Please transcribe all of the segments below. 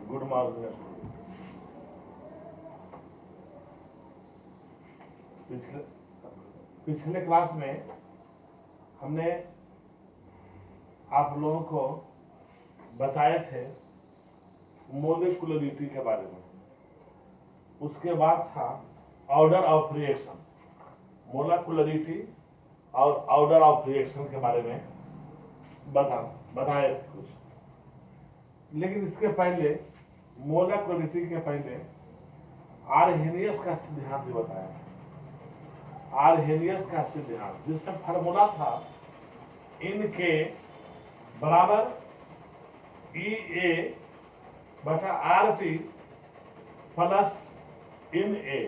Good morning. पिछले पिछले class में हमने आप लोगों को बताए थे मोलिकुलरिटी के बारे में। उसके बाद था ऑर्डर ऑफ रिएक्शन, मोलिकुलरिटी और ऑर्डर ऑफ रिएक्शन के बारे में बताए थे कुछ। लेकिन इसके पहले मोलिकुलरिटी के पहले आर्हेनियस का सिद्धांत भी बताया। आर्हेनियस का सिद्धांत जिसका फार्मूला था इनके बराबर ई ए बटा आर टी प्लस इन ए,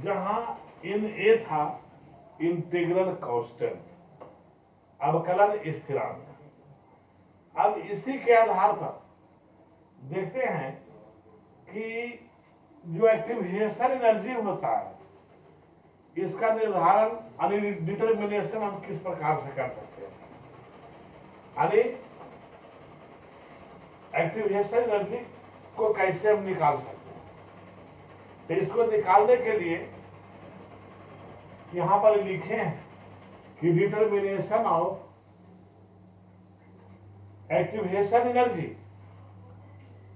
जहां इन ए था इंटीग्रल कांस्टेंट, अवकलन स्थिरांक। अब इसी के आधार पर देखते हैं कि जो एक्टिवेशन एनर्जी होता है इसका निर्धारण डिटर्मिनेशन हम किस प्रकार से कर सकते हैं। यानी एक्टिवेशन एनर्जी को कैसे हम निकाल सकते हैं। तो इसको निकालने के लिए यहां पर लिखे हैं कि डिटर्मिनेशन ऑफ एक्टिवेशन एनर्जी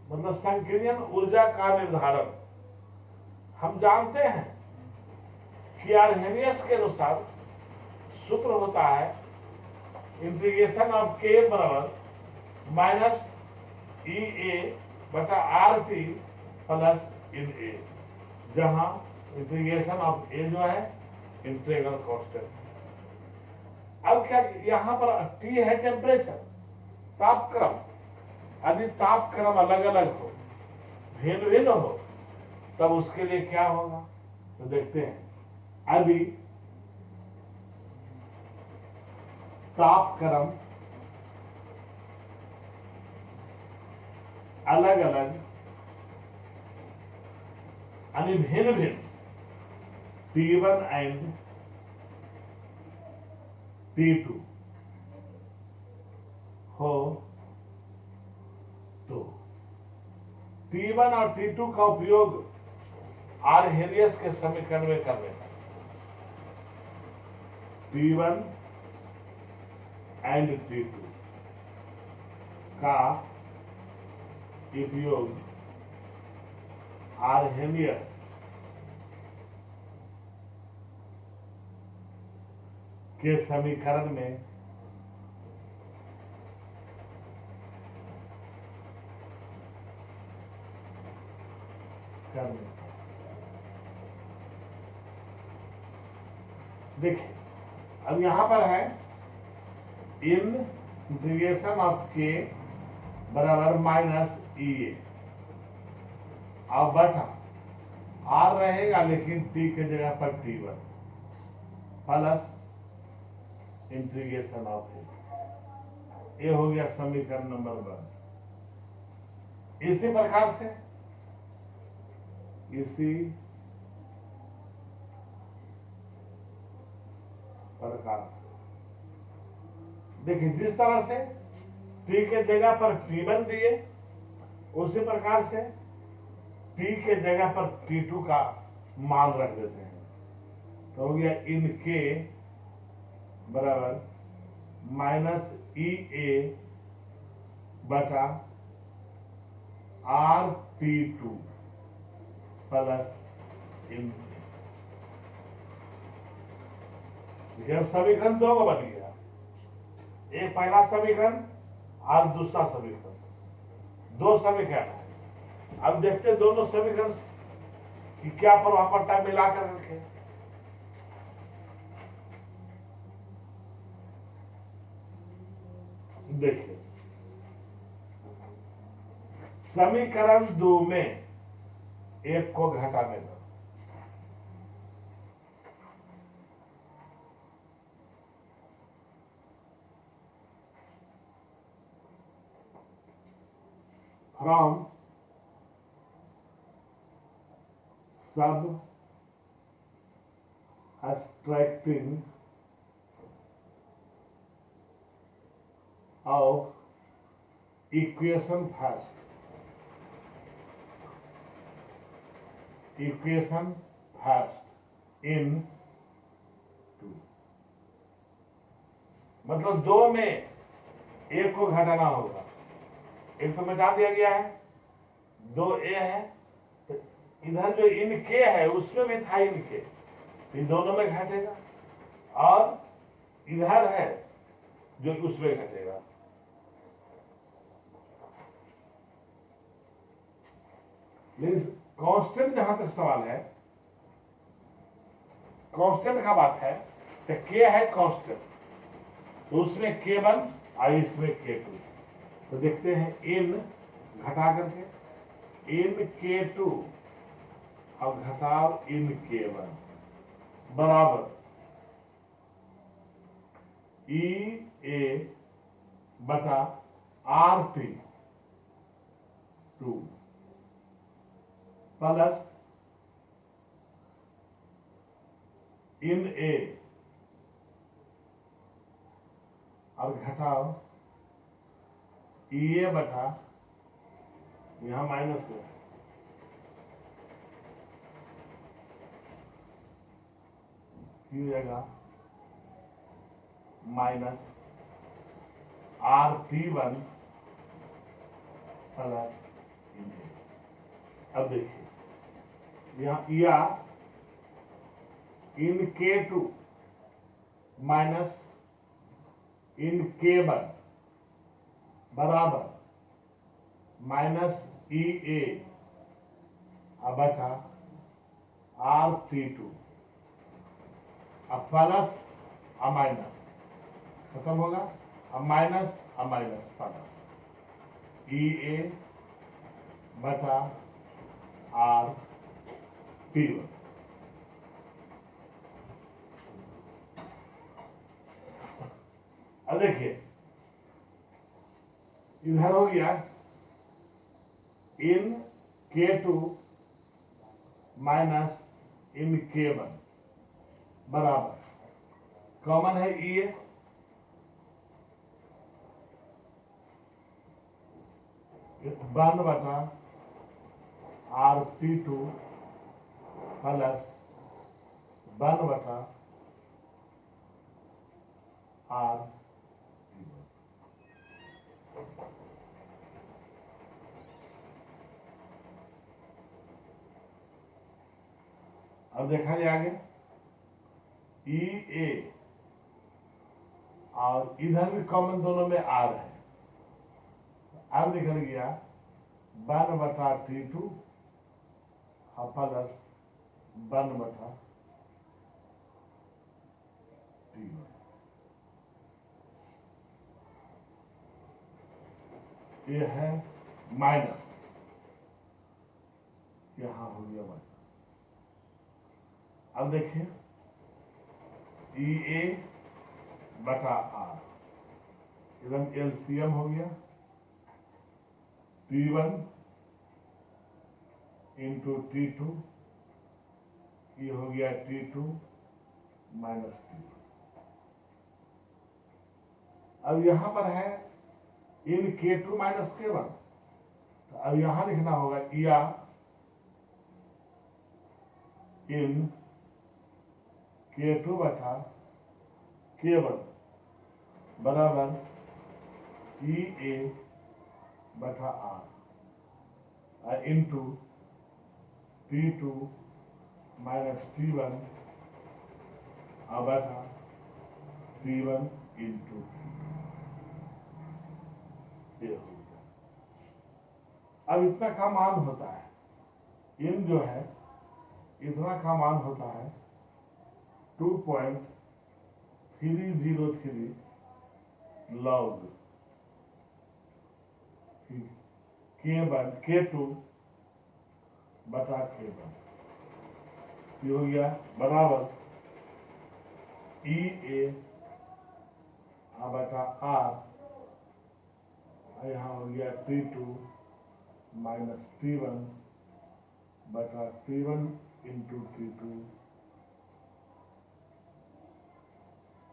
मतलब संकीर्ण ऊर्जा का निर्धारण। हम जानते हैं कि आर्हेनियस के अनुसार सूत्र होता है इंटीग्रेशन ऑफ के बराबर माइनस ई ए बटा आर टी प्लस इन ए, जहां इंटीग्रेशन ऑफ ए जो है इंटीग्रल कांस्टेंट। अब क्या यहां पर टी है टेम्परेचर, तापक्रम। यदि तापक्रम अलग अलग हो, भिन्न भिन्न हो, तब उसके लिए क्या होगा तो देखते हैं। यदि तापक्रम अलग अलग यानी भिन्न भिन्न T1 एंड T2 हो तो T1 और T2 का उपयोग आर्हेनियस के समीकरण में कर लेता है। T1 एंड T2 का उपयोग आर्हेनियस के समीकरण में करने। देखिए अब यहां पर है इन इंटीग्रेशन ऑफ के बराबर माइनस ई ए, अब बटा आर रहेगा लेकिन टी के जगह पर T1 प्लस इंटीग्रेशन ऑफ ए। ये हो गया समीकरण नंबर 1। इसी प्रकार से देखिए जिस तरह से टी के जगह पर T1 दिए, उसी प्रकार से टी के जगह पर T2 का मान रख देते हैं। तो हो गया इन के बराबर माइनस ई ए बटा आर T2 प्लस इन। अब समीकरण दो को बन गया, एक पहला समीकरण और दूसरा समीकरण, दो समीकरण है। अब देखते दोनों समीकरण कि क्या प्रभावता मिलाकर रखे। देखिए समीकरण 2 में एक को घटाने दो, फ्रॉम सब extracting of equation first equation first in two, मतलब दो में एक को घटाना होगा, एक तो मिटा दिया गया है, दो ए है, तो इधर जो इन के है उसमें भी था इन के, इन दोनों में घटेगा, और इधर है जो उसमें घटेगा। लेकिन कांस्टेंट जहां तक सवाल है, कांस्टेंट का बात है, तो के है कांस्टेंट, तो उसमें K1 और इसमें K2, तो देखते हैं इन घटा करके इन K2 और घटाओ इन K1 बराबर EA बटा RT 2 प्लस इन A और घटाओ EA बटा, यहां माइनस है, की जगह minus RT1 plus in A। अब देखिए यहां या इन K2 माइनस इन K1 बराबर माइनस EA बटा RT2 अब प्लस अब माइनस खत्म होगा, अब माइनस प्लस EA बटा RT1। अब देखिए इधर हो गया इन K2 माइनस इन K1 बराबर कॉमन है EA, वन बटा RT2 प्लस वन बटा R। अब देखा जाए आगे EA और इधर भी कॉमन दोनों में R है, अब निकल गया वन बटा T2 प्लस वन बटा T1। ये है माइनस, यहां हो गया माइनस। अब देखिए EA बटा R, एकदम LCM हो गया, T1 इंटू T2, ये हो गया T2 माइनस T1। अब यहां पर है इन K2 माइनस K1, तो अब यहां लिखना होगा या इन K2 बटा K1 बराबर EA बटा R into T2 minus T1 बटा T1 इंटू ये हो गया। अब इतना का मान होता है, इन जो है इतना का मान होता है 2.303 लॉग K2 बटा K1, ये हो गया बराबर EA बटा R, यहाँ हो गया T2 माइनस T1 बटा T1 इंटू T2,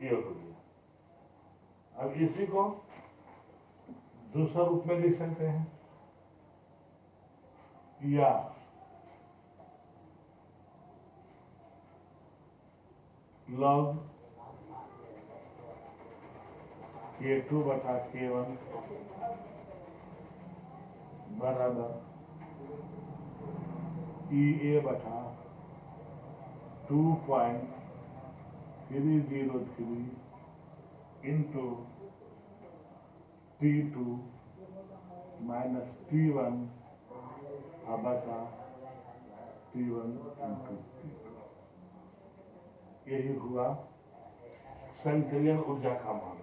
ये हो गया। अब इसी को दूसरा रूप में लिख सकते हैं, या लॉग K2 बटा K1 बराबर EA बटा 2.303 इंटू T2 माइनस T1 बटा T1 इंटू T2। यही हुआ संक्रियन ऊर्जा का मान।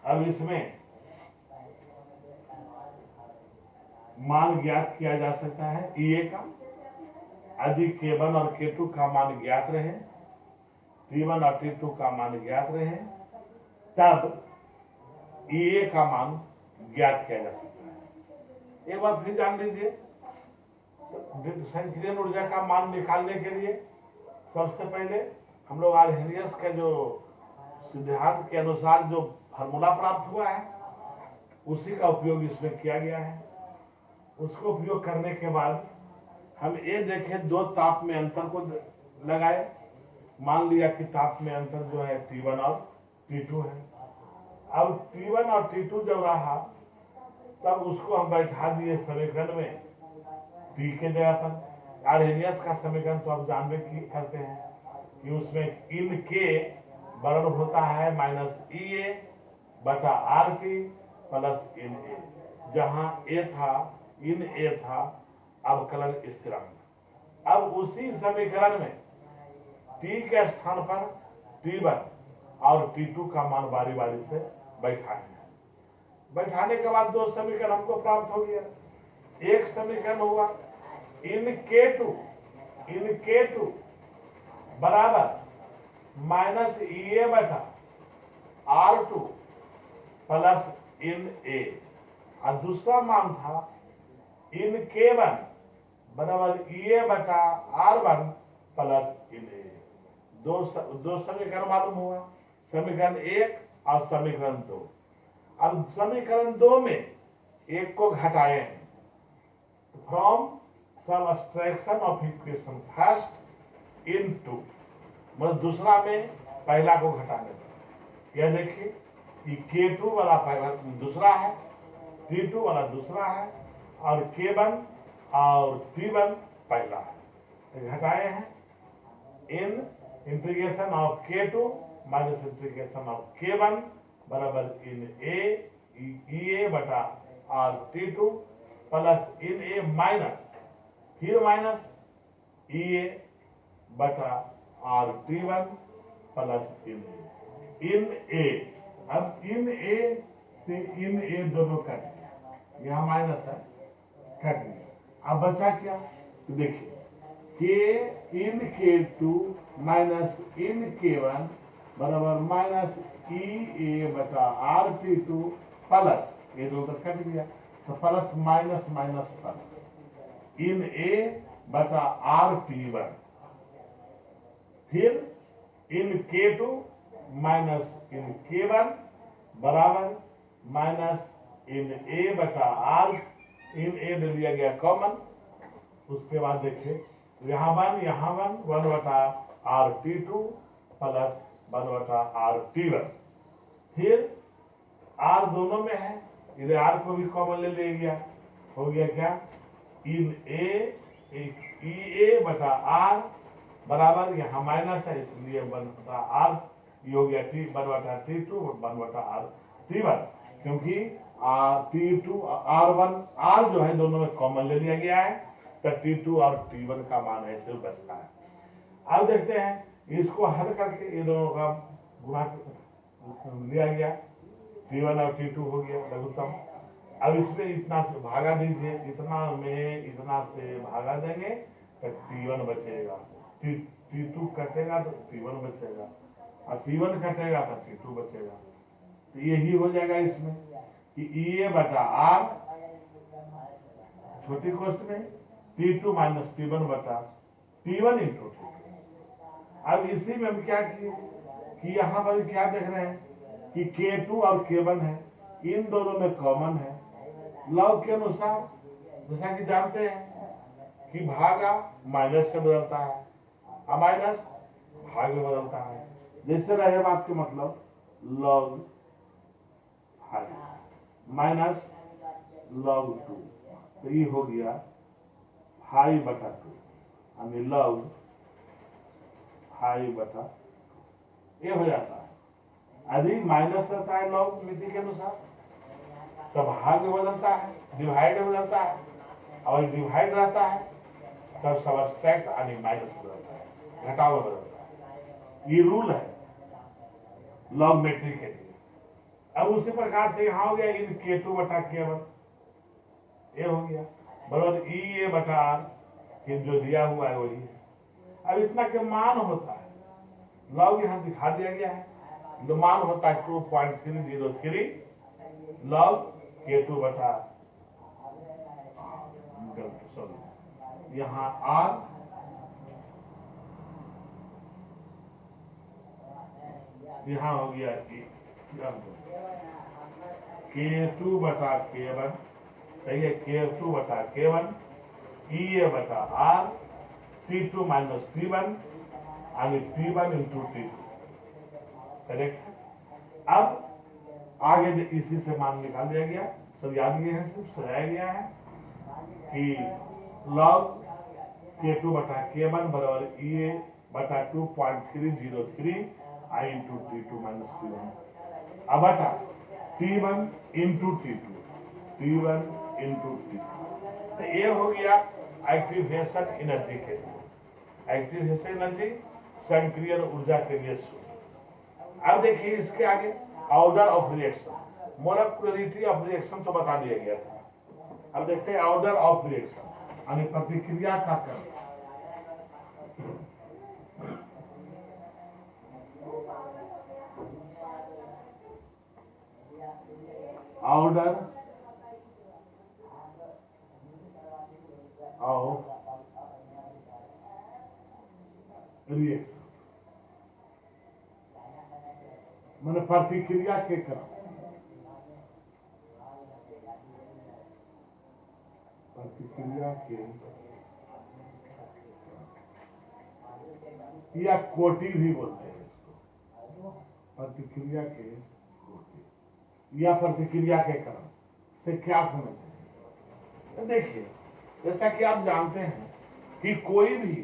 अब इसमें मान ज्ञात किया जा सकता है EA का, यदि K1 और K2 का मान ज्ञात रहे, T1 और T2 का मान ज्ञात रहे, तब EA का मान ज्ञात किया जा सकता है। एक बार फिर जान लीजिए, संक्रियन ऊर्जा का मान निकालने के लिए सबसे पहले हम लोग आर्हेनियस के जो सिद्धांत के अनुसार जो फार्मूला प्राप्त हुआ है उसी का उपयोग इसमें किया गया है। उसको उपयोग करने के बाद हम ये देखें, दो ताप में अंतर को लगाए। मान लिया कि ताप में अंतर जो है T1 और T2 है। अब T1 और T2 जब रहा तब उसको हम बैठा दिए समीकरण में T के जगह पर। आर्हेनियस का समीकरण तो आप जानते करते हैं कि उसमें इन के बराबर होता है माइनस EA बटा RT प्लस इन ए, जहां ए था इन ए था अवकलन स्थिरांक। अब उसी समीकरण में T के स्थान पर T1 और T2 का मान बारी बारी से बैठाएंगे। बैठाने के बाद दो समीकरण हमको प्राप्त हो गया। एक समीकरण हुआ इन K2 बराबर माइनस EA बटा R2 प्लस इन ए, और दूसरा मान था इन K1 बराबर EA बटा R1 प्लस इन ए। दो समीकरण मालूम हुआ, समीकरण 1 और समीकरण 2। अब समीकरण 2 में एक को घटाए हैं, from subtraction of equation first into, मतलब दूसरा में पहला को घटाने पर। यह देखिए कि K2 वाला पहला दूसरा है, T2 वाला दूसरा है, और K1 और T1 पहला है। घटाए हैं इन integration of K2 minus integration of K1 बराबर इन EA बटा R T2 प्लस इन ए माइनस फिर माइनस EA बटा R T1 प्लस इन ए। अब इन ए से इन ए दोनों कट गया, यहाँ माइनस है, कट गया। अब बचा क्या, तो देखिए K इन K2 माइनस इन K1 बराबर माइनस EA बटा R T2 प्लस ये दो कट गया, तो प्लस माइनस माइनस प्लस इन ए बटा R T1, फिर इन K2 माइनस इन K1 बराबर माइनस इन ए बटा R, इन ए ले लिया गया कॉमन। उसके बाद देखिए यहाँ 1 बटा R T2 प्लस 1 बटा R T1, फिर R दोनों में है, इधर R को भी कॉमन ले लिया गया, हो गया क्या, इन ए EA बटा R बराबर यहाँ माइनस है इसलिए 1 बटा R, ये हो गया 1 बटा T2 1 बटा R T1, क्योंकि T2 R1 R जो है दोनों में कॉमन ले लिया गया है, तो T2 और T1 का मान ऐसे बचता है। अब देखते हैं इसको हल करके ये दोनों का गुणा लिया गया, T1 और T2 हो गया लघुत्तम। अब इसमें इतना से भागा दीजिए, इतना में इतना से भागा देंगे तो T1 बचेगा, T2 कटेगा तो T1 बचेगा, और T1 कटेगा तो T2 बचेगा। तो यही हो जाएगा इसमें कि EA बटा R छोटी कोष्ठ में T2 माइनस T1 बटा T1 इंटू T2। अब इसी में हम क्या किए कि यहाँ पर क्या देख रहे हैं कि K2 और K1 है, इन दोनों में कॉमन है। लॉग के अनुसार जैसा कि जानते हैं कि भागा माइनस से बदलता है, माइनस भाग में बदलता है। जैसे रहे बात के मतलब log 5 माइनस log 2, तो ये हो गया 5/2 यानी log 5/2 ये हो जाता है। यदि माइनस रहता है log मिति के अनुसार तो भाग में बदलता है, डिवाइड में बदलता है, और डिवाइड रहता है तब सबट्रैक्ट यानी माइनस बदलता है, घटाव में बदलता है। ये रूल है लॉग मेट्रिक के लिए। अब उसी प्रकार से यहाँ हो गया इन K2/K1 ये हो गया बराबर EA/R, फिर जो दिया हुआ है वही है। अब इतना के मान होता है, लॉग यहाँ दिखा दिया गया है, जो मान होता है 2.303 लॉग K2/, यहाँ R यहाँ हो गया K2/K1, सही है, K2/K1 EA/R T2 minus T1 यानी T1 इंटू T2, करेक्ट। अब आगे इसी से मान निकाल दिया गया, सब याद गए हैं, सिर्फ सजाया गया है कि log K2/K1 बराबर EA/2.303 I into T2 minus T1 अब बटा T1 into T1 into T2। तो ये हो गया एक्टिवेशन एनर्जी के लिए, एक्टिवेशन एनर्जी सक्रिय ऊर्जा के लिए सूत्र। अब देखिए इसके आगे order of reaction, molecularity of reaction तो बता दिया गया था। अब देखते हैं ऑर्डर ऑफ रिएक्शन यानी प्रतिक्रिया का क्रम। ऑर्डर ऑफ रिएक्शन माने प्रतिक्रिया के क्रम, प्रतिक्रिया के या कोटि भी बोलते हैं इसको, प्रतिक्रिया के कोटि या प्रतिक्रिया के क्रम से क्या समझते हैं। तो देखिए जैसा कि आप जानते हैं कि कोई भी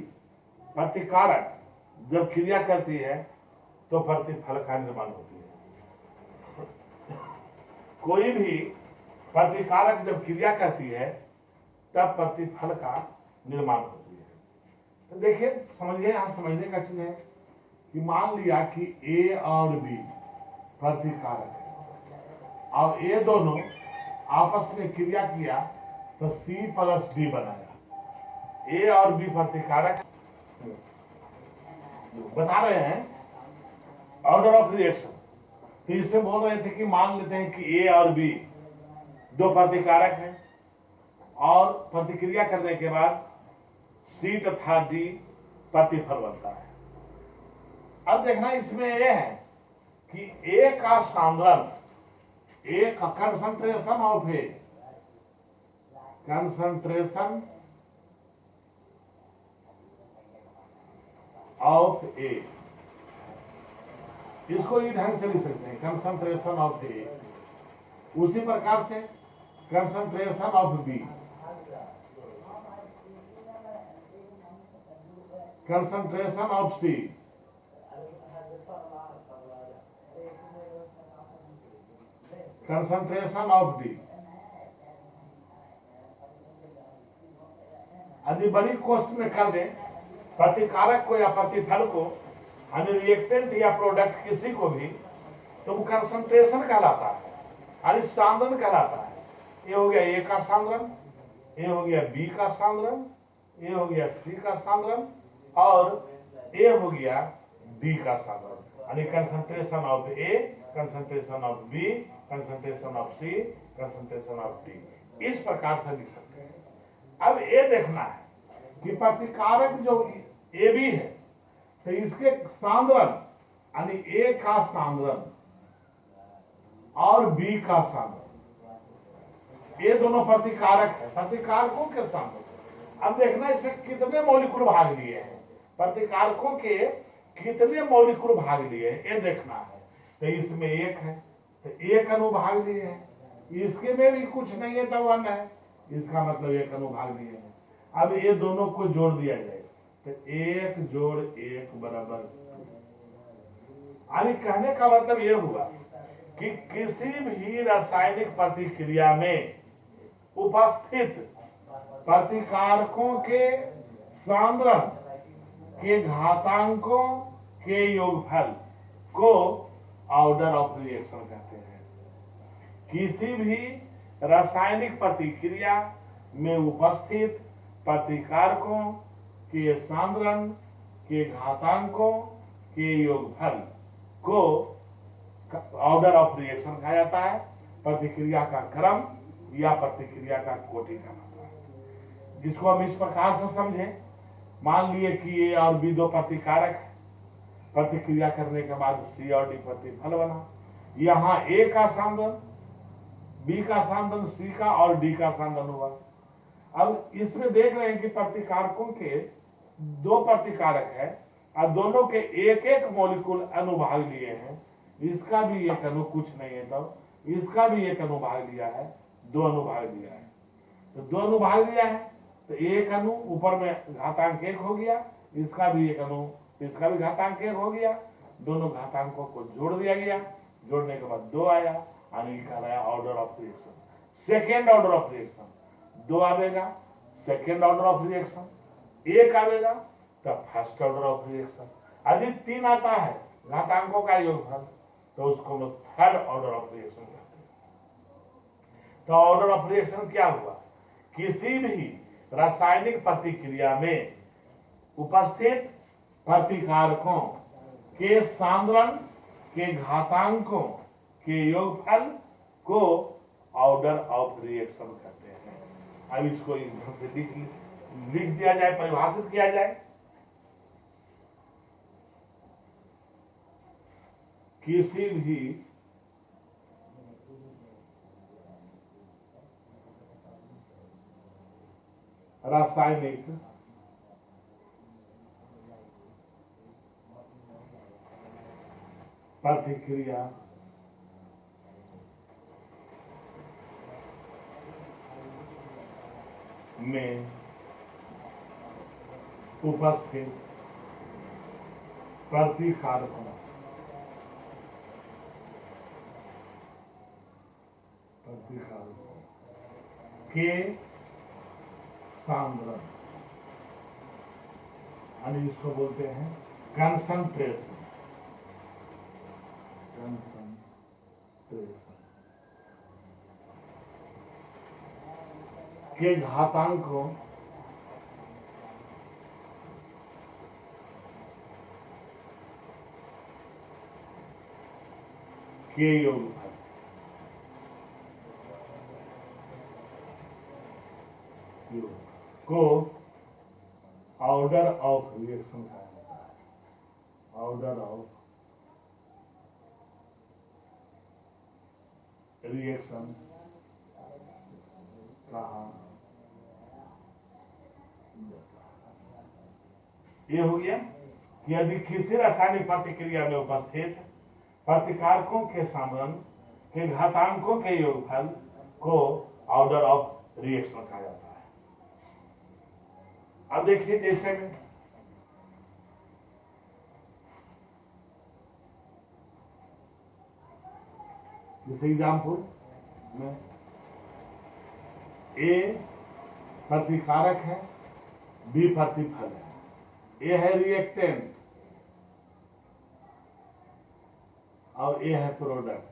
प्रतिकारक जब क्रिया करती है तो प्रतिफल का निर्माण होती है। कोई भी प्रतिकारक जब क्रिया करती है तब प्रतिफल का निर्माण होती है। तो देखिए समझिए, यहां समझने का चीज है कि मान लिया कि A और B प्रतिकारक है और ये दोनों आपस में क्रिया किया तो C+D बनाया। A और B प्रतिकारक बता रहे हैं ऑर्डर ऑफ रिएक्शन। तो इसमें बोल रहे थे कि मान लेते हैं कि A और B दो प्रतिकारक हैं और प्रतिक्रिया करने के बाद C तथा D प्रतिफल बनता है। अब देखना इसमें यह है कि A का सांद्रण, A का concentration of A, concentration of A, इसको इस ढंग से लिख सकते हैं कंसंट्रेशन ऑफ A। उसी प्रकार से concentration of B, concentration of C, concentration of D। यदि बड़ी कोष्ठ में कर दें प्रतिकारक को या प्रतिफल को, यानी रिएक्टेंट या प्रोडक्ट किसी को भी, तो वो कंसंट्रेशन कहलाता है, यानी सांद्रण कहलाता है। ये हो गया A का सांद्रण, ये हो गया B का सांद्रण, ये हो गया C का सांद्रण और ये हो गया D का सांद्रण, यानी concentration of A, concentration of B, concentration of C, concentration of D। इस प्रकार से लिख सकते हैं। अब ये देखना है कि प्रतिकारक जो AB है तो इसके सांद्रण यानी A का सांद्रण और B का सांद्रण, ये दोनों प्रतिकारक है, प्रतिकारकों के साथ। अब देखना इसमें कितने मौलिकुल भाग लिए हैं, प्रतिकारकों के कितने मौलिकुल भाग लिए हैं ये देखना है। तो इसमें एक है तो एक अनुभाग लिए हैं, इसके में भी कुछ नहीं है तो 1 है, इसका मतलब एक अनुभाग लिए हैं। अब ये दोनों को जोड़ दिया जाए तो 1 जोड़ 1 बराबर। अभी कहने का मतलब ये हुआ कि किसी भी रासायनिक प्रतिक्रिया में उपस्थित प्रतिकारकों के सांद्रण के घातांकों के योगफल को ऑर्डर ऑफ रिएक्शन कहते हैं। किसी भी रासायनिक प्रतिक्रिया में उपस्थित प्रतिकारकों के सांद्रण के घातांकों के योगफल को ऑर्डर ऑफ रिएक्शन कहा जाता है। प्रतिक्रिया का क्रम या प्रतिक्रिया का कोटि का मतलब, जिसको हम इस प्रकार से समझें। मान लिए कि ए और बी दो प्रतिकारक है, प्रतिक्रिया करने के बाद सी और डी प्रतिफल बना। यहाँ ए का सांद्रण, बी का सांद्रण, सी का और डी का सांद्रण हुआ। अब इसमें देख रहे हैं कि प्रतिकारकों के दो प्रतिकारक है और दोनों के एक एक मॉलिक्यूल अनुभाग लिए हैं। इसका भी एक अणु कुछ नहीं है, तो इसका भी एक अनुभाग लिया है, 2 अनुभाग लिया है। तो 2 अनुभाग लिया है तो एक अणु ऊपर में घातांक 1 हो गया, इसका भी एक अणु, इसका भी घातांक 1 हो गया। दोनों घातांकों को जोड़ दिया गया, जोड़ने के बाद 2 आया, यानी कहलाया order of reaction. Second order of reaction 2 आवेगा, सेकेंड ऑर्डर ऑफ रिएक्शन 1 आवेगा, तब फर्स्ट ऑर्डर ऑफ रिएक्शन। यदि 3 आता है घातांकों का योगफल तो उसको हम थर्ड ऑर्डर ऑफ रिएक्शन कहते हैं। तो ऑर्डर ऑफ रिएक्शन क्या हुआ? किसी भी रासायनिक प्रतिक्रिया में उपस्थित प्रतिकारकों के सांद्रण के घातांकों के योगफल को ऑर्डर ऑफ रिएक्शन कहते हैं। अब इसको इस ढंग से लिख दिया जाए, परिभाषित किया जाए। किसी भी रासायनिक प्रतिक्रिया में उपस्थित प्रतिकारकों के सांद्रण, यानी इसको बोलते हैं कंसंट्रेशन, के घातांकों के योगफल को ऑर्डर ऑफ रिएक्शन कहा जाता है। ऑर्डर ऑफ रिएक्शन कहा ये हो गया कि यदि किसी रासायनिक प्रतिक्रिया में उपस्थित प्रतिकारकों के सांद्रण के घातांकों के योगफल को ऑर्डर ऑफ रिएक्शन कहा जाता है। अब देखिए जैसे में जैसे एग्जाम्पल में ए प्रतिकारक है, बी प्रतिफल है, ए है रिएक्टेंट और ए है प्रोडक्ट।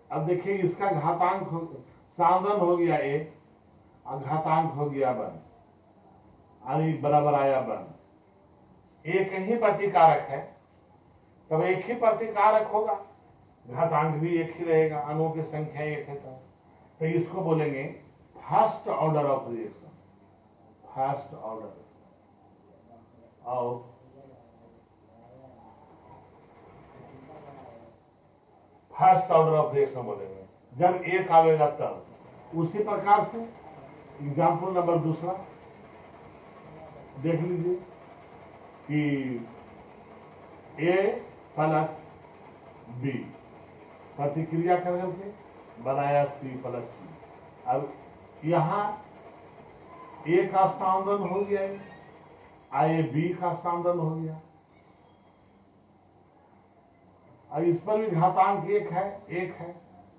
अब देखिए इसका घातांक सांद्रण हो गया ए और घातांक हो गया 1, यानी बराबर आया 1। एक ही प्रतिकारक है तब एक ही प्रतिकारक होगा, घातांक भी एक ही रहेगा, अणुओं की संख्या एक है। तो इसको बोलेंगे first order of reaction, first order of first order of reaction बोलेंगे, जब एक आवेगा तब। उसी प्रकार से एग्जाम्पल नंबर दूसरा देख लीजिए कि ए प्लस बी प्रतिक्रिया कर करके बनाया सी प्लस बी। अब यहां ए का स्थानांतरण हो गया, आए बी का स्थानांतरण हो गया। अब इस पर भी घातांक एक है,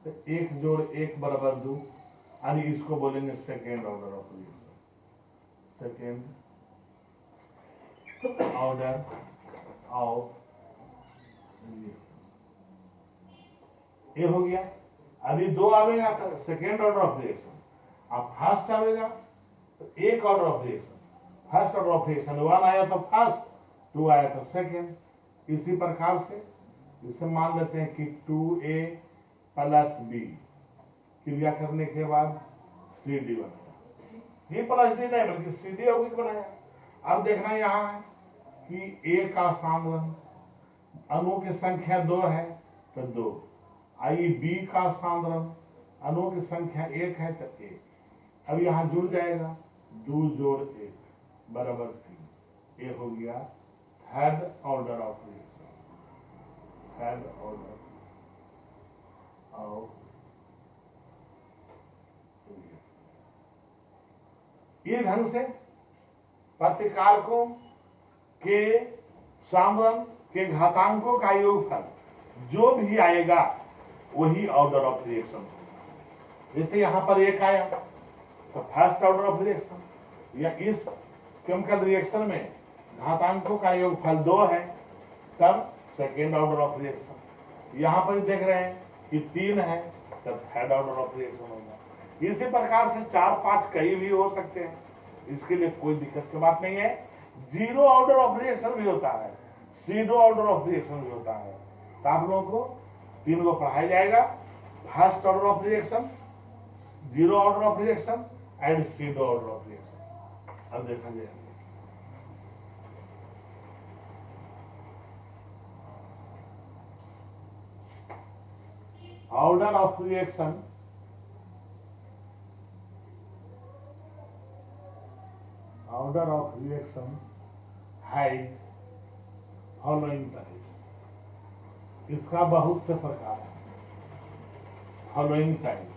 तो एक जोड़ एक बराबर 2, यानी इसको बोलेंगे second order of reaction, second order of reaction. ये हो गया। अभी 2 आवेगा तो सेकेंड ऑर्डर ऑफ रिएक्शन, अब फर्स्ट आवेगा तो एक order of reaction, first order of reaction 1 आया तो फर्स्ट, 2 आया तो सेकेंड। इसी प्रकार से इसे मान लेते हैं कि 2a प्लस बी क्रिया करने के बाद CD बनाया, सी प्लस डी नहीं बल्कि CD होगी बनाया। अब देखना यहाँ है कि ए का स्थानांतरण, अणुओं की संख्या 2 है तो 2, आई बी का स्थानांतरण, अणुओं की संख्या 1 है तो 1। अब यहाँ जुड़ जाएगा 2 जोड़ 1 बराबर 3। ये हो गया third order of reaction, third order of reaction. ये ढंग से प्रतिकारकों के सामरण के घातांकों का योगफल जो भी आएगा वही ऑर्डर ऑफ रिएक्शन होगा। जैसे यहां पर एक आया तो फर्स्ट ऑर्डर ऑफ रिएक्शन, या इस केमिकल रिएक्शन में घातांकों का योगफल 2 है तब सेकेंड ऑर्डर ऑफ रिएक्शन। यहां पर देख रहे हैं कि 3 है तब थर्ड ऑर्डर ऑफ रिएक्शन होगा। इसी प्रकार से 4-5 कई भी हो सकते हैं, इसके लिए कोई दिक्कत की बात नहीं है। 0 ऑर्डर ऑफ रिएक्शन भी होता है, सीडो ऑर्डर ऑफ रिएक्शन भी होता है। तो आप लोगों को 3 को पढ़ाया जाएगा, first order of reaction, 0 order of reaction and pseudo order of reaction. अब देखा जाए order of reaction, order of reaction है फॉलोइंग टाइप। इसका बहुत से प्रकार है फॉलोइंग टाइप।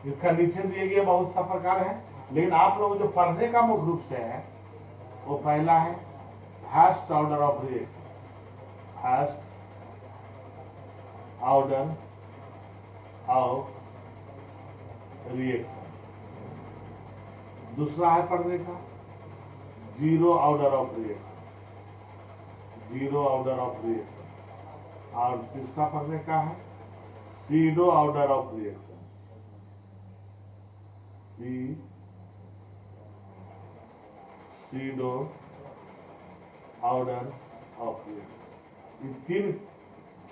इसका नीचे दिए गए बहुत सा प्रकार है, लेकिन आप लोग जो पढ़ने का मुख्य रूप से है वो पहला है first order of reaction, first order of reaction. दूसरा है पढ़ने का 0 order of reaction, 0 order of reaction. और तीसरा पढ़ने का है pseudo order of reaction, pseudo order of reaction. ये 3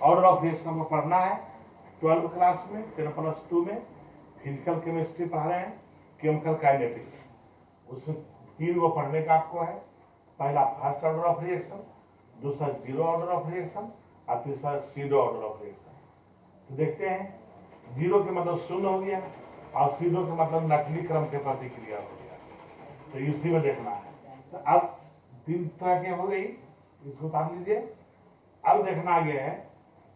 ऑर्डर ऑफ रिएक्शन को पढ़ना है 12 क्लास में, 10+2 में फिजिकल केमिस्ट्री पढ़ रहे हैं, केमिकल काइनेटिक्स, उसमें 3 को पढ़ने का आपको है। पहला फर्स्ट ऑर्डर ऑफ रिएक्शन, दूसरा 0 ऑर्डर ऑफ रिएक्शन और तीसरा सीडो ऑर्डर ऑफ रिएक्शन। तो देखते हैं 0 के मतलब शून्य हो गया और सीडो के मतलब नकली क्रम के प्रतिक्रिया हो गया, तो इसी में देखना है। तो अब 3 तरह के हो गई, इसको उतार लीजिए। अब देखना आगे है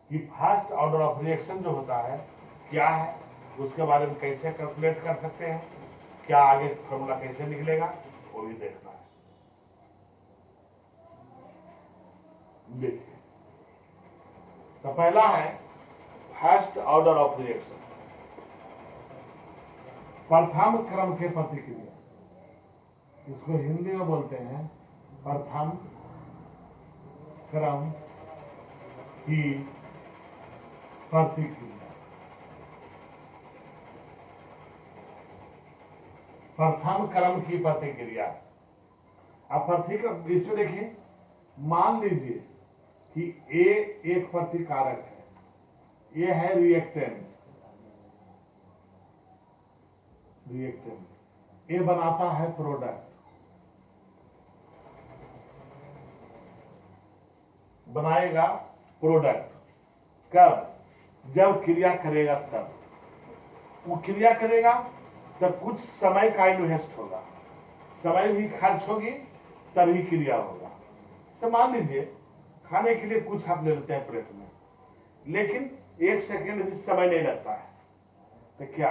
कि फर्स्ट ऑर्डर ऑफ रिएक्शन जो होता है क्या है, उसके बारे में कैसे कैलकुलेट कर सकते हैं, क्या आगे फॉर्मूला कैसे निकलेगा वो भी देखना है। देखिए, तो पहला है फर्स्ट ऑर्डर ऑफ रिएक्शन, प्रथम क्रम के प्रतिक्रिया। इसको हिंदी में बोलते हैं प्रथम क्रम की प्रतिक्रिया। प्रथम क्रम की प्रतिक्रिया। अब प्रतिक्रम इसमें देखिए, मान लीजिए कि ए एक प्रतिकारक है, ये है रिएक्टेंट, रिएक्टेंट ए बनाता है प्रोडक्ट, बनाएगा प्रोडक्ट। कब? जब क्रिया करेगा तब। वो क्रिया करेगा तब कुछ समय का इन्वेस्ट होगा, समय भी खर्च होगी, तभी क्रिया होगा। तो मान लीजिए खाने के लिए कुछ आप ले लेते हैं प्लेट में, लेकिन 1 सेकेंड भी समय नहीं लगता है, तो क्या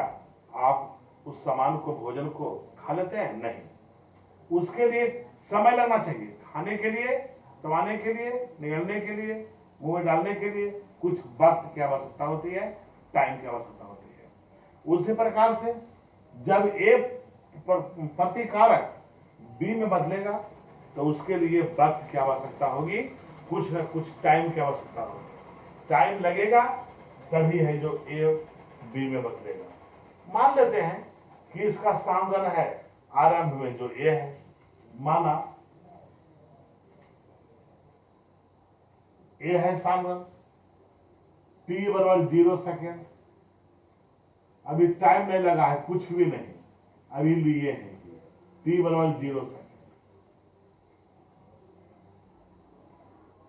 आप उस सामान को, भोजन को खा लेते हैं? नहीं। उसके लिए समय लगना चाहिए, खाने के लिए, चबाने के लिए, निगलने के लिए, मुंह में डालने के लिए कुछ वक्त की आवश्यकता होती है, टाइम की आवश्यकता होती है। उसी प्रकार से जब ए प्रतिकारक बी में बदलेगा तो उसके लिए वक्त की आवश्यकता होगी, कुछ न कुछ टाइम की आवश्यकता होगी। टाइम लगेगा तभी है जो ए बी में बदलेगा। मान लेते हैं कि इसका सांगन है आरंभ में जो ए है, माना ए है सांगन, टी बराबर 0 सेकेंड। अभी टाइम नहीं लगा है, कुछ भी नहीं, अभी लिए हैं टी बराबर 0 सेकेंड।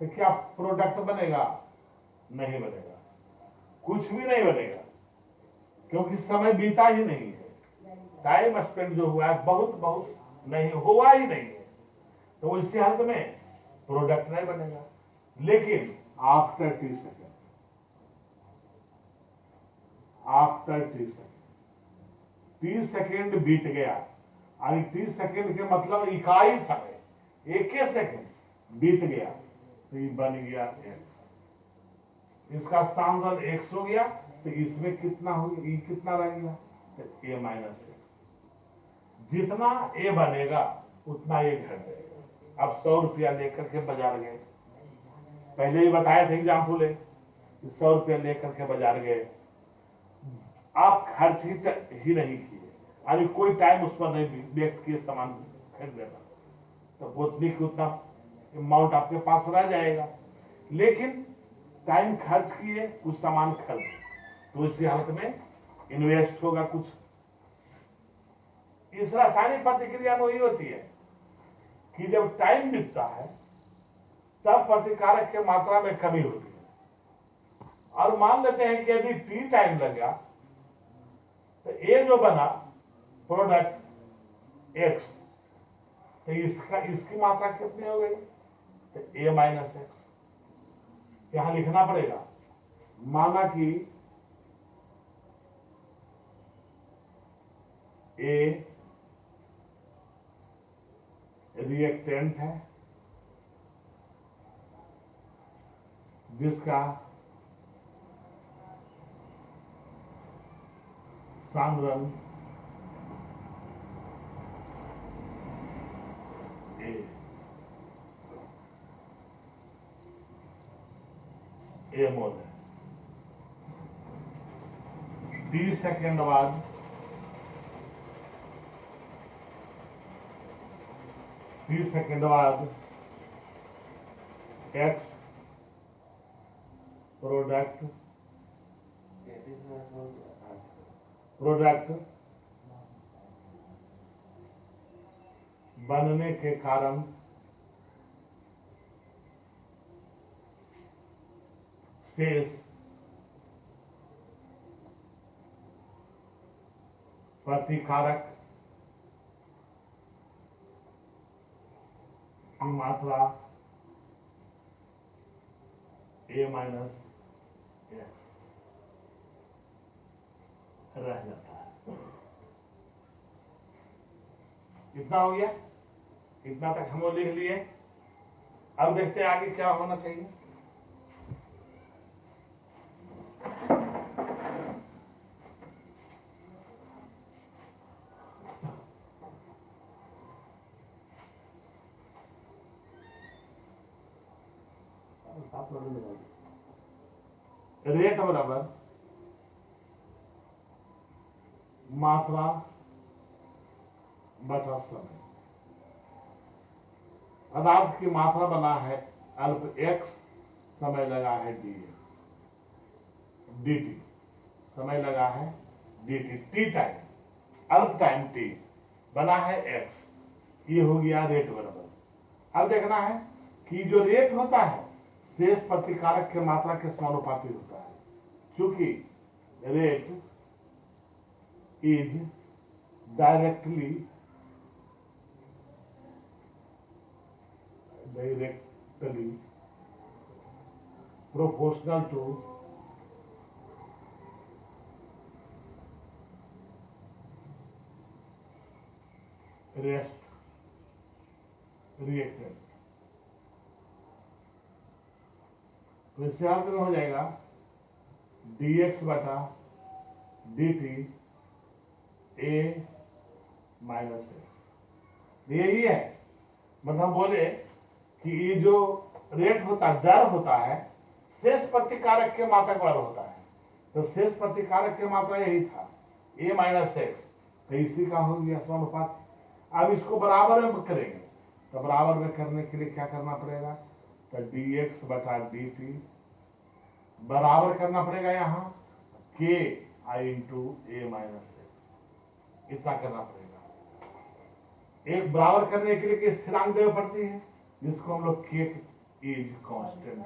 तो क्या प्रोडक्ट बनेगा? नहीं बनेगा, कुछ भी नहीं बनेगा, क्योंकि समय बीता ही नहीं है। टाइम स्पेंड जो हुआ है बहुत बहुत नहीं हुआ ही नहीं है, तो इसी हालत में प्रोडक्ट नहीं बनेगा। लेकिन after T second, after T second, T second बीत गया, और टी सेकेंड के मतलब इकाई समय, 1 सेकेंड बीत गया, तो ये बन गया एक्स। इसका सांगन एक्स हो गया, तो इसमें कितना हो गया, ये कितना रह गया? तो ए माइनस एक्स। जितना ए बनेगा उतना ए घट जाएगा। अब 100 रुपया लेकर के बाजार गए, पहले ही बताया था एग्जाम्पल है, 100 रुपया लेकर के बाजार गए, आप खर्च ही नहीं किए, अभी कोई टाइम उस पर नहीं व्यक्त किए सामान खरीद लेना, तो उतनी की उतना अमाउंट आपके पास रह जाएगा। लेकिन टाइम खर्च किए, कुछ सामान खरीद, तो इसी हालत में इन्वेस्ट होगा कुछ। इस रासायनिक प्रतिक्रिया में वही होती है कि जब टाइम बीतता है तब प्रतिकारक की मात्रा में कमी होती है। और मान लेते हैं कि यदि टी टाइम लगा तो ए जो बना प्रोडक्ट एक्स, तो इसकी मात्रा कितनी हो गई? तो ए माइनस एक्स। यहां लिखना पड़ेगा, माना कि ए रिएक्टेंट है जिसका सांद्रण ए मोल है। 30 सेकेंड बाद एक्स प्रोडक्ट बनने के कारण शेष प्रतिकारक की मात्रा ए माइनस एक्स रह जाता है। इतना हो गया, इतना तक हम लोग लिख लिए। अब देखते हैं आगे क्या होना चाहिए। रेट बराबर मात्रा बटा समय। पदार्थ की मात्रा बना है अल्प एक्स, समय लगा है डी एक्स, डी टी समय लगा है डी टी, टी टाइम, अल्प टाइम टी बना है एक्स। ये हो गया रेट बराबर। अब देखना है कि जो रेट होता है शेष प्रतिकारक के मात्रा के समानुपाती होता है, चूंकि rate is directly proportional to rest reactant। तो इससे अर्थ में हो जाएगा dx बटा dt a माइनस एक्स। यही है, मतलब हम बोले कि ये जो रेट होता है, दर होता है, शेष प्रतिकारक के मात्रा बराबर होता है। तो शेष प्रतिकारक के मात्रा यही था a माइनस एक्स, तो इसी का हो गया समानुपात। अब इसको बराबर में करेंगे, तो बराबर में करने के लिए क्या करना पड़ेगा, तो dx बटा dt बराबर करना पड़ेगा यहाँ k i into a minus x, इतना करना पड़ेगा। एक बराबर करने के लिए कि स्थिरांक देनी पड़ती है, जिसको हम लोग k इज कांस्टेंट।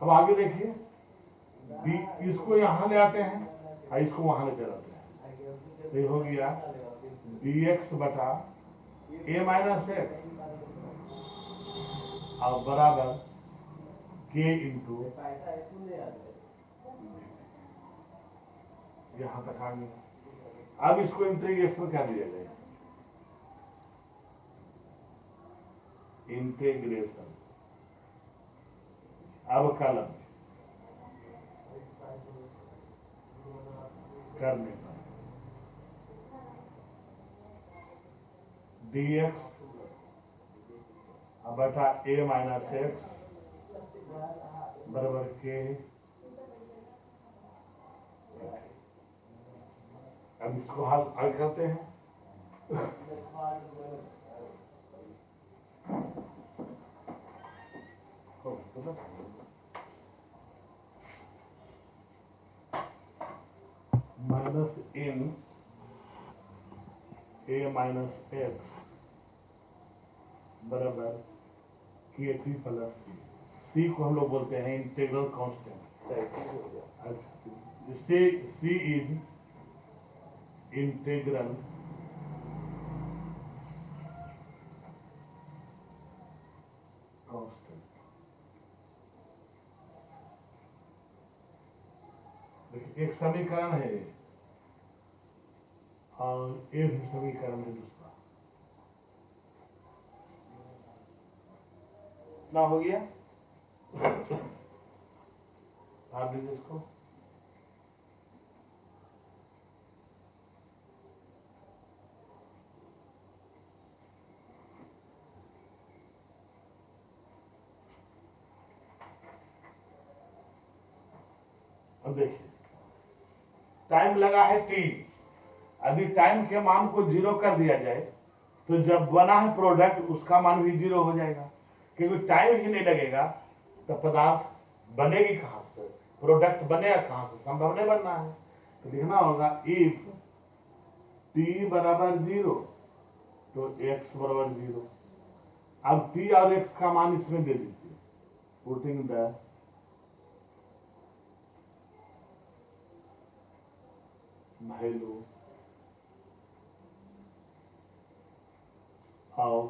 अब आगे देखिए, इसको यहां ले आते हैं और इसको वहां ले चलाते हैं, तो ये हो गया dx बटा a माइनस एक्स और बराबर k इंटू यहां तक आ गया। अब इसको इंटीग्रेशन कर दिया जाए, इंटीग्रेशन। अब कलम करने का dx बटा a माइनस एक्स बराबर के। अब इसको हल करते हैं, minus in a minus x बराबर के टी प्लस सी को हम लोग बोलते हैं इंटीग्रल कांस्टेंट। अच्छा, सी इज इंटीग्रल कांस्टेंट। देखिए एक समीकरण है और एक भी समीकरण है दूसरा, ना हो गया। आप लीजिए इसको, अब देखिए टाइम लगा है t। यदि टाइम के मान को 0 कर दिया जाए तो जब बना है प्रोडक्ट उसका मान भी 0 हो जाएगा, क्योंकि टाइम ही नहीं लगेगा तो पदार्थ बनेगी कहां से, प्रोडक्ट बनेगा कहां से, संभव नहीं बनना है। तो लिखना होगा इफ t बराबर 0 तो x बराबर 0। अब t और x का मान इसमें दे दीजिए, putting the value of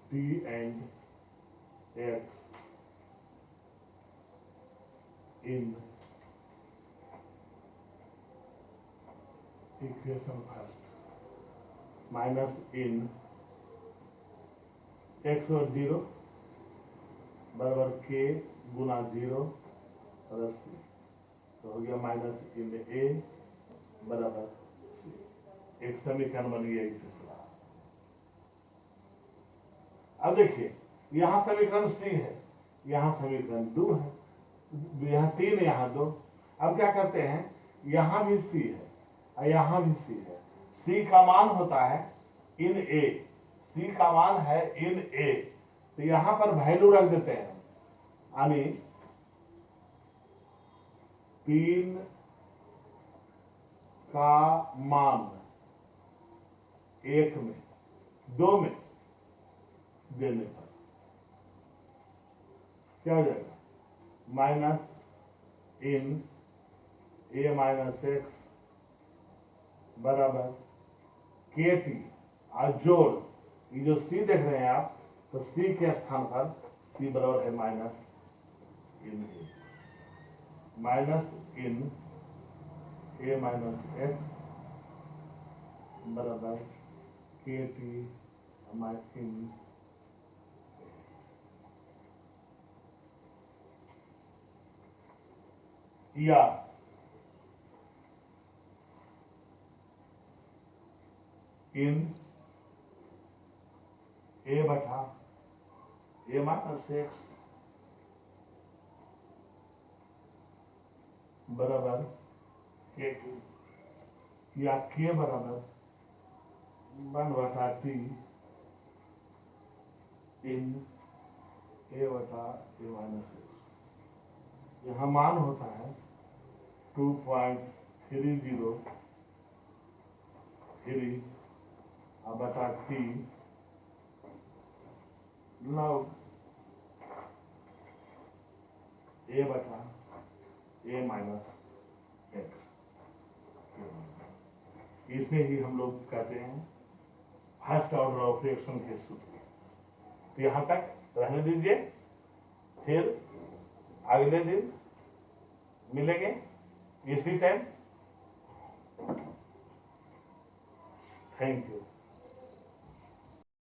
t and x in equation first, minus in x और 0 बराबर k गुना 0 प्लस c, तो हो गया माइनस इन ए बराबर सी। एक समीकरण बन गया तीसरा। अब देखिए यहां समीकरण सी है, यहां समीकरण 2 है, यहां 3 यहां 2। अब क्या करते हैं, यहां भी सी है और यहां भी सी है। सी का मान होता है इन ए, सी का मान है इन ए, तो यहां पर वैल्यू रख देते हैं, यानी 3 का मान एक में, दो में देने पर क्या हो जाएगा? Minus in A minus x बराबर के टी, आज जोड़, ये जो सी देख रहे हैं आप, तो सी के स्थान पर सी बराबर है minus in A, minus in A minus x बराबर के टी इन, या इन ए बटा ए माइनस एक्स बराबर के टी, या के बराबर 1/t इन ए बटा ए माइनस एक्स। यहाँ मान होता है 2.30 बटा टी लॉग ए बटा ए माइनस एक्स। इसे ही हम लोग कहते हैं फर्स्ट ऑर्डर ऑफ रिएक्शन के सूत्र। तो यहाँ तक रहने दीजिए, फिर अगले दिन मिलेंगे इसी टाइम। Thank you.